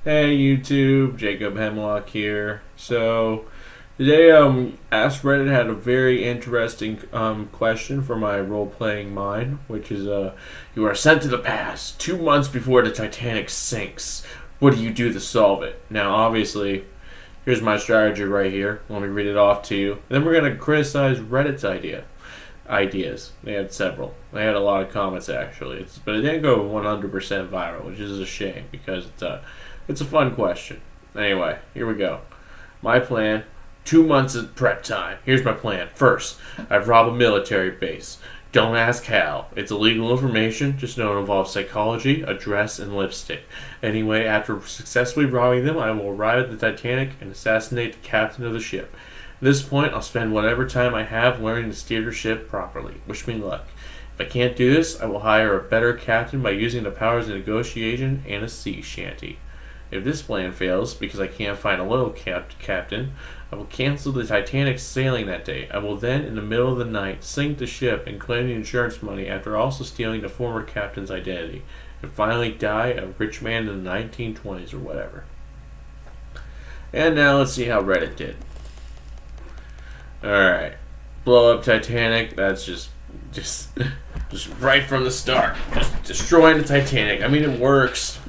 Hey YouTube, Jacob Hemlock here. So today, AskReddit had a very interesting question for my role-playing mind, which is you are sent to the past 2 months before the Titanic sinks. What do you do to solve it? Now, obviously, here's my strategy right here. Let me read it off to you. Then we're gonna criticize Reddit's ideas. They had several. They had a lot of comments actually. But it didn't go 100% viral, which is a shame because it's a fun question. Anyway, here we go. My plan: 2 months of prep time. Here's my plan. First, I've robbed a military base. Don't ask how. It's illegal information. Just know it involves psychology, a dress, and lipstick. Anyway, after successfully robbing them, I will arrive at the Titanic and assassinate the captain of the ship. At this point, I'll spend whatever time I have learning to steer the ship properly. Wish me luck. If I can't do this, I will hire a better captain by using the powers of negotiation and a sea shanty. If this plan fails, because I can't find a local captain, I will cancel the Titanic's sailing that day. I will then, in the middle of the night, sink the ship and claim the insurance money after also stealing the former captain's identity, and finally die a rich man in the 1920s or whatever. And now let's see how Reddit did. Alright. Blow up Titanic, that's just right from the start. Just destroying the Titanic. I mean, it works.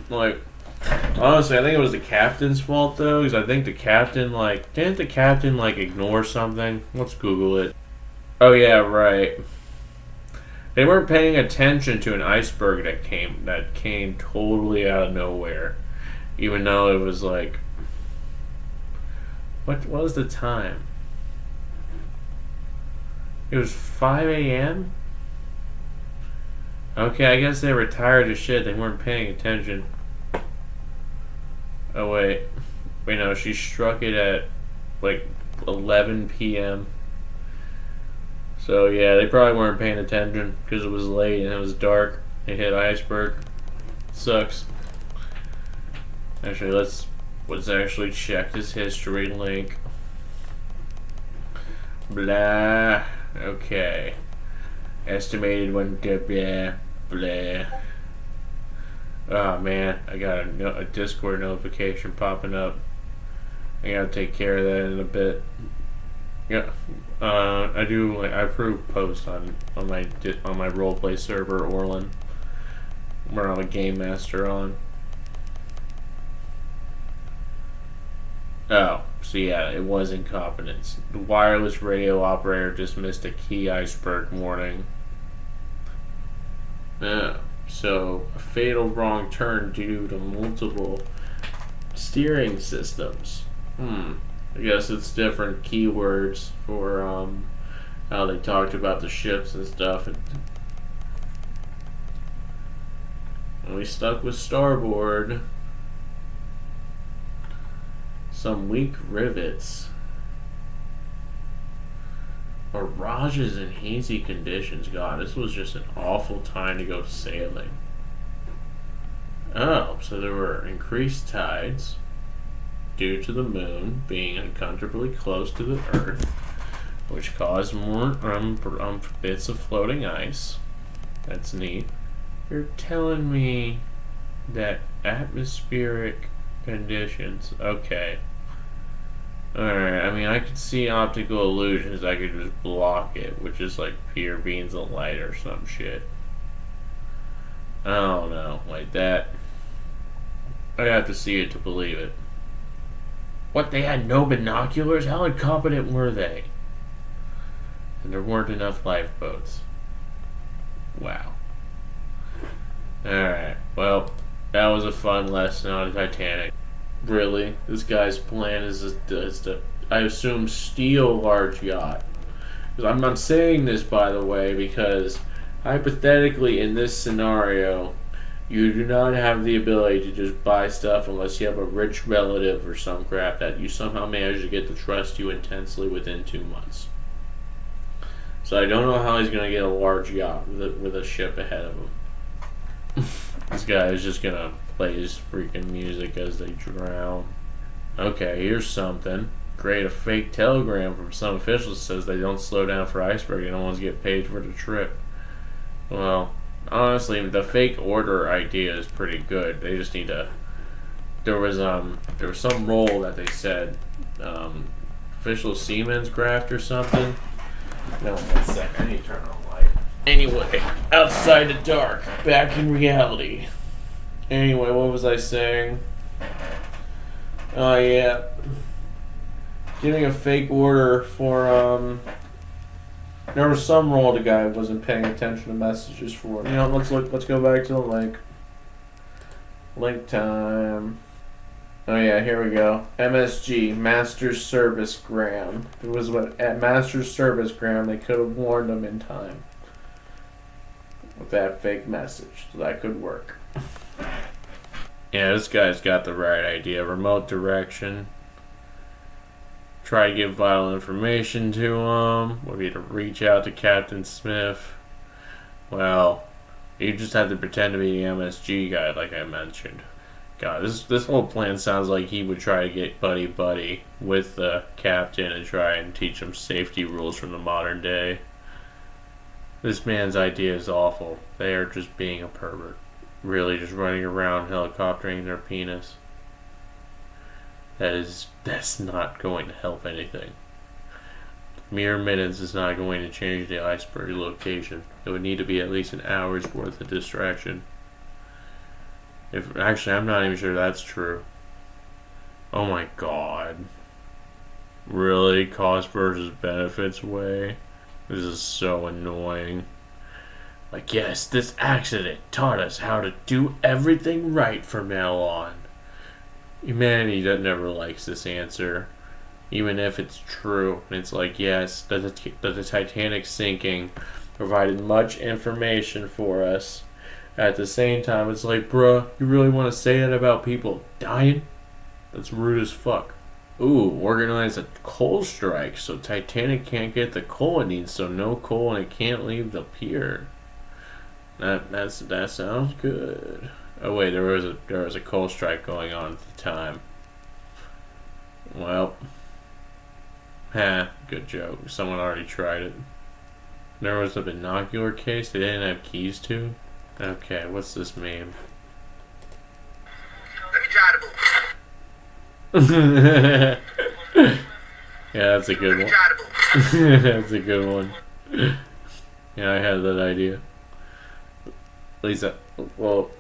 Honestly, I think it was the captain's fault though, because I think the captain didn't the captain ignore something? Let's Google it. Oh yeah, right. They weren't paying attention to an iceberg that came totally out of nowhere, even though it was what was the time? It was 5 a.m. Okay, I guess they were tired as shit. They weren't paying attention. Oh wait, no, she struck it at 11 p.m. So yeah, they probably weren't paying attention because it was late and it was dark. They hit iceberg. Sucks. Actually, let's actually check this history link. Blah. Okay. Estimated when blah blah. Oh man, I got a Discord notification popping up. I gotta take care of that in a bit. Yeah, I do. I approve posts on my roleplay server Orlin, where I'm a game master on. Oh, so yeah, it was incompetence. The wireless radio operator just missed a key iceberg warning. Yeah. So, a fatal wrong turn due to multiple steering systems. I guess it's different keywords for how they talked about the ships and stuff. And we stuck with starboard. Some weak rivets. Mirages and hazy conditions. God, this was just an awful time to go sailing. Oh, so there were increased tides due to the moon being uncomfortably close to the earth, which caused more bits of floating ice. That's neat. You're telling me that atmospheric conditions. Okay. Alright, I mean, I could see optical illusions. I could just block it, which is pure beams of light or some shit. I don't know, like that. I have to see it to believe it. What, they had no binoculars? How incompetent were they? And there weren't enough lifeboats. Wow. Alright, well, that was a fun lesson on the Titanic. Really, this guy's plan is to, I assume, steal a large yacht. I'm saying this, by the way, because hypothetically, in this scenario, you do not have the ability to just buy stuff unless you have a rich relative or some crap that you somehow manage to get to trust you intensely within 2 months. So I don't know how he's going to get a large yacht with a ship ahead of him. This guy is just going to play his freaking music as they drown. Okay, here's something. Great, a fake telegram from some officials says they don't slow down for iceberg and no one's get paid for the trip. Well, honestly, the fake order idea is pretty good. They just need to there was some role that they said official Siemens graft or something. No, 1 second. I need to turn on the light. Anyway, outside the dark, back in reality. Anyway, what was I saying? Oh yeah, giving a fake order for there was some role the guy wasn't paying attention to messages for. You know, let's go back to the link. Link time. Oh yeah, here we go. MSG, Master Service Gram. It was what at Master Service Gram they could have warned them in time with that fake message. So that could work. Yeah, this guy's got the right idea. Remote direction. Try to give vital information to him. Would be to reach out to Captain Smith. Well, you just have to pretend to be the MSG guy, like I mentioned. God, this whole plan sounds like he would try to get buddy with the captain and try and teach him safety rules from the modern day. This man's idea is awful. They are just being a pervert. Really just running around helicoptering their penis. That's not going to help anything. Mere minutes is not going to change the iceberg location. It would need to be at least an hour's worth of distraction. Actually, I'm not even sure that's true. Oh my god. Really? Cost versus benefits way? This is so annoying. Like, yes, this accident taught us how to do everything right from now on. Humanity never likes this answer, even if it's true. And it's like, yes, the Titanic sinking provided much information for us. At the same time, it's like, bruh, you really want to say that about people dying? That's rude as fuck. Ooh, organize a coal strike so Titanic can't get the coal it needs, so no coal and it can't leave the pier. That sounds good. Oh wait, there was a coal strike going on at the time. Well, good joke. Someone already tried it. There was a binocular case they didn't have keys to. Okay, what's this meme? Let me try to move. Yeah, that's a good one. That's a good one. Yeah, I had that idea. At least, I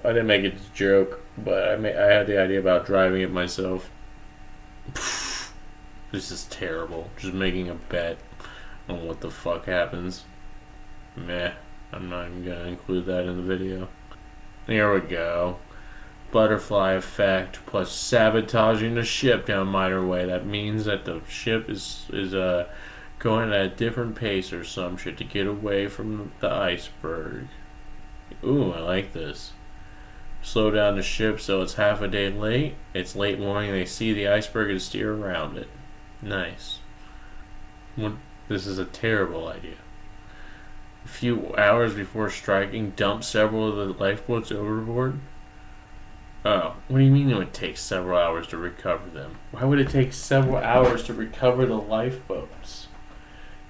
didn't make it a joke, but I had the idea about driving it myself. This is terrible. Just making a bet on what the fuck happens. Meh. I'm not even gonna include that in the video. Here we go. Butterfly effect plus sabotaging the ship down minor way. That means that the ship is going at a different pace or some shit to get away from the iceberg. Ooh, I like this. Slow down the ship so it's half a day late. It's late morning. They see the iceberg and steer around it. Nice. This is a terrible idea. A few hours before striking, dump several of the lifeboats overboard. Oh, what do you mean it would take several hours to recover them? Why would it take several hours to recover the lifeboats?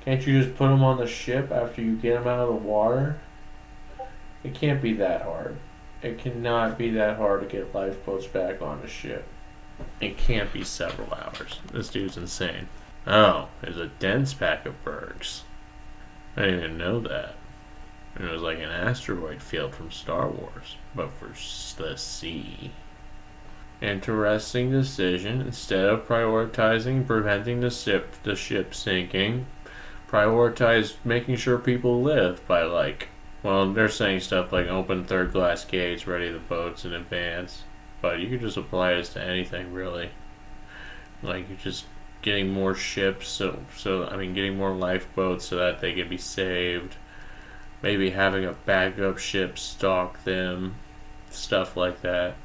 Can't you just put them on the ship after you get them out of the water? It can't be that hard. It cannot be that hard to get lifeboats back on the ship. It can't be several hours. This dude's insane. Oh, there's a dense pack of bergs. I didn't even know that. It was like an asteroid field from Star Wars, but for the sea. Interesting decision. Instead of prioritizing preventing the ship sinking, prioritize making sure people live by they're saying stuff like open third glass gates, ready the boats in advance. But you could just apply this to anything really. Like you're just getting more ships, getting more lifeboats so that they can be saved. Maybe having a backup ship stalk them, stuff like that.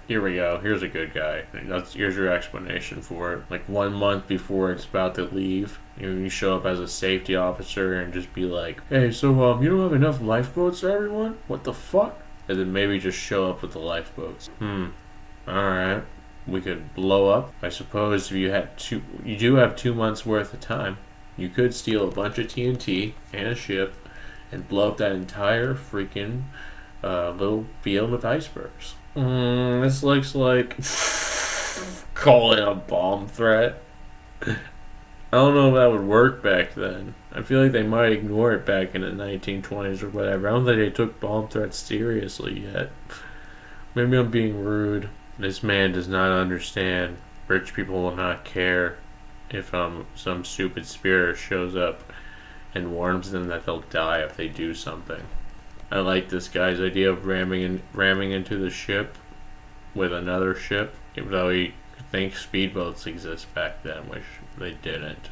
Here we go. Here's a good guy. Here's your explanation for it. Like 1 month before it's about to leave, you show up as a safety officer and just be like, "Hey, so you don't have enough lifeboats for everyone? What the fuck?" And then maybe just show up with the lifeboats. Alright. We could blow up. I suppose if you do have 2 months worth of time. You could steal a bunch of TNT and a ship and blow up that entire freaking little field of icebergs. This looks like calling a bomb threat. I don't know if that would work back then. I feel like they might ignore it back in the 1920s or whatever. I don't think they took bomb threats seriously yet. Maybe I'm being rude. This man does not understand. Rich people will not care if some stupid spirit shows up and warns them that they'll die if they do something. I like this guy's idea of ramming into the ship with another ship, even though he thinks speedboats exist back then, which they didn't.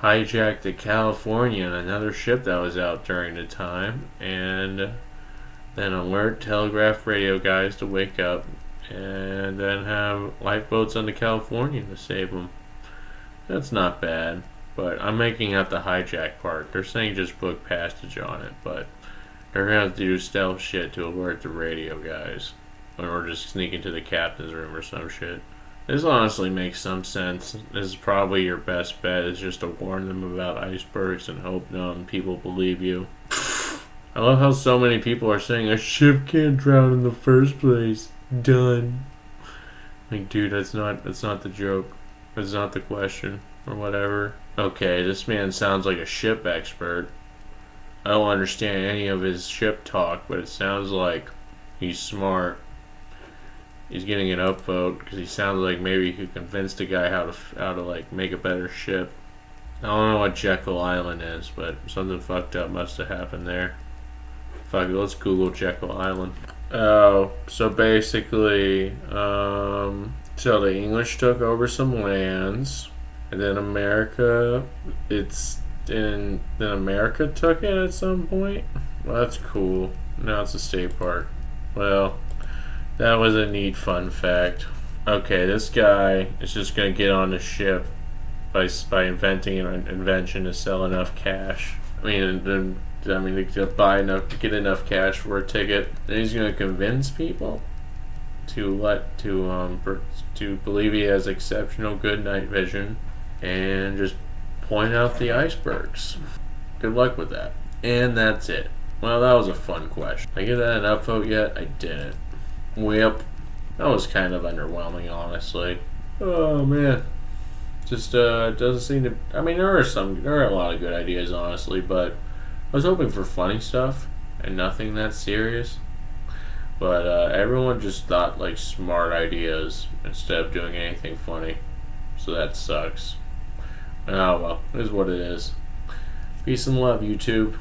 Hijacked to California in another ship that was out during the time, and then alert telegraph radio guys to wake up, and then have lifeboats on to California to save them. That's not bad, but I'm making out the hijack part. They're saying just book passage on it, but they're gonna have to do stealth shit to alert the radio guys, or just sneak into the captain's room or some shit. This honestly makes some sense. This is probably your best bet, is just to warn them about icebergs and hope none people believe you. I love how so many people are saying a ship can't drown in the first place. Done. Like, dude, that's not the joke. That's not the question, or whatever. Okay, this man sounds like a ship expert. I don't understand any of his ship talk, but it sounds like he's smart. He's getting an upvote because he sounds like maybe he convinced a guy how to like make a better ship. I don't know what Jekyll Island is, but something fucked up must have happened there. Fuck it, let's Google Jekyll Island. Oh, so basically, so the English took over some lands, and then America took it at some point. Well, that's cool. Now it's a state park. Well, that was a neat fun fact. Okay, this guy is just gonna get on the ship by inventing an invention to sell enough cash. To get enough cash for a ticket. Then he's gonna convince people to believe he has exceptional good night vision and just point out the icebergs. Good luck with that. And that's it. Well, that was a fun question. Did I give that an upvote yet? I didn't. Yep. That was kind of underwhelming, honestly. Oh man. Just doesn't seem to. I mean, there are a lot of good ideas, honestly, but I was hoping for funny stuff and nothing that serious. But everyone just thought like smart ideas instead of doing anything funny. So that sucks. Oh well, it is what it is. Peace and love, YouTube.